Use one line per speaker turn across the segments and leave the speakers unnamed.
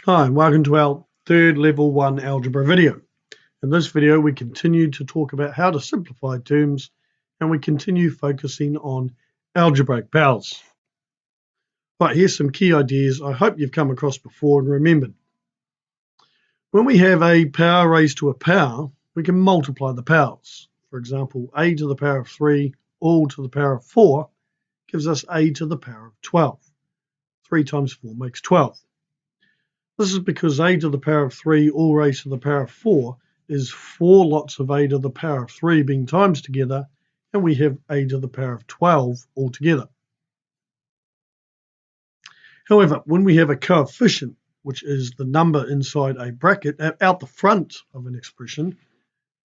Hi, and welcome to our third level 1 algebra video. In this video, we continue to talk about how to simplify terms, and we continue focusing on algebraic powers. Right, here's some key ideas I hope you've come across before and remembered. When we have a power raised to a power, we can multiply the powers. For example, a to the power of 3 all to the power of 4 gives us a to the power of 12. 3 times 4 makes 12. This is because a to the power of 3 all raised to the power of 4 is 4 lots of a to the power of 3 being times together, and we have a to the power of 12 altogether. However, when we have a coefficient, which is the number inside a bracket out the front of an expression,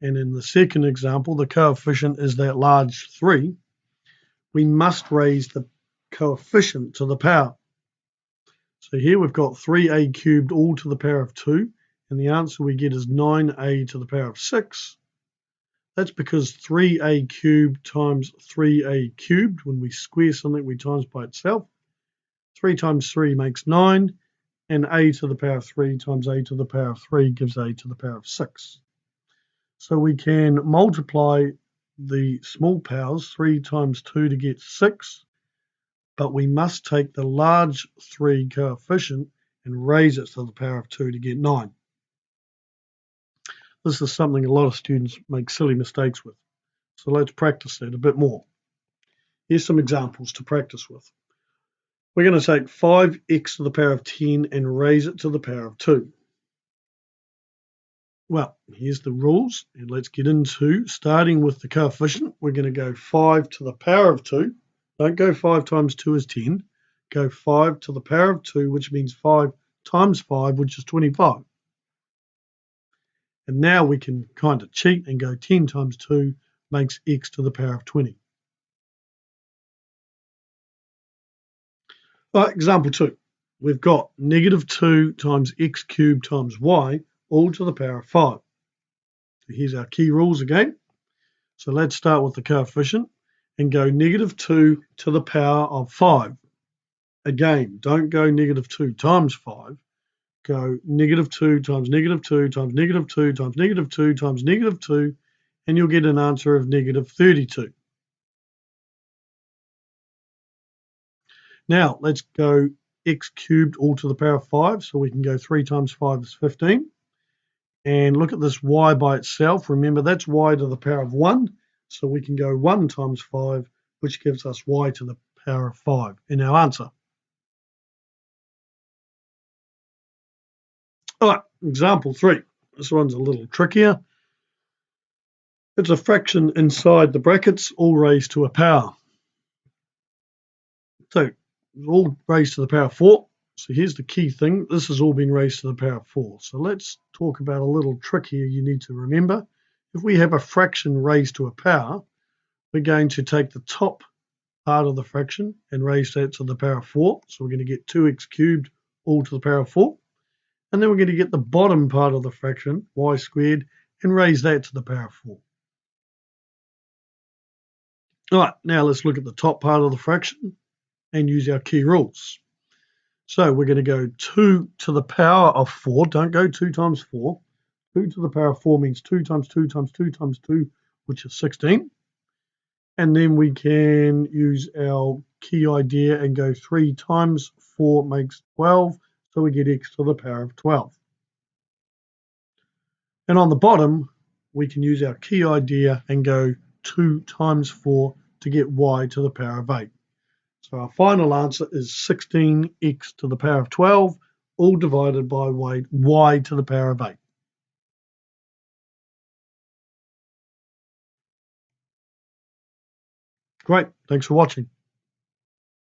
and in the second example, the coefficient is that large 3, we must raise the coefficient to the power. So here we've got 3a cubed all to the power of 2, and the answer we get is 9a to the power of 6. That's because 3a cubed times 3a cubed, when we square something we times by itself, 3 times 3 makes 9, and a to the power of 3 times a to the power of 3 gives a to the power of 6. So we can multiply the small powers, 3 times 2 to get 6, but we must take the large 3 coefficient and raise it to the power of 2 to get 9. This is something a lot of students make silly mistakes with. So let's practice that a bit more. Here's some examples to practice with. We're going to take 5x to the power of 10 and raise it to the power of 2. Well, here's the rules, and let's get into starting with the coefficient. We're going to go 5 to the power of 2. Don't go 5 times 2 is 10. Go 5 to the power of 2, which means 5 times 5, which is 25. And now we can kind of cheat and go 10 times 2 makes x to the power of 20. All right, example 2. We've got negative 2 times x cubed times y all to the power of 5. So here's our key rules again. So let's start with the coefficient and go negative 2 to the power of 5. Again, don't go negative 2 times 5. Go negative 2 times negative 2 times negative 2 times negative 2 times negative 2, and you'll get an answer of negative 32. Now, let's go x cubed all to the power of 5, so we can go 3 times 5 is 15. And look at this y by itself. Remember, that's y to the power of 1, so we can go 1 times 5, which gives us y to the power of 5 in our answer. All right, example 3. This one's a little trickier. It's a fraction inside the brackets, all raised to a power. So, all raised to the power of 4. So here's the key thing. This has all been raised to the power of 4. So let's talk about a little trick here you need to remember. If we have a fraction raised to a power, we're going to take the top part of the fraction and raise that to the power of 4. So we're going to get 2x cubed all to the power of 4. And then we're going to get the bottom part of the fraction, y squared, and raise that to the power of 4. All right, now let's look at the top part of the fraction and use our key rules. So we're going to go 2 to the power of 4. Don't go 2 times 4. 2 to the power of 4 means 2 times 2 times 2 times 2, which is 16. And then we can use our key idea and go 3 times 4 makes 12. So we get x to the power of 12. And on the bottom, we can use our key idea and go 2 times 4 to get y to the power of 8. So our final answer is 16x to the power of 12, all divided by y to the power of 8. Great, thanks for watching.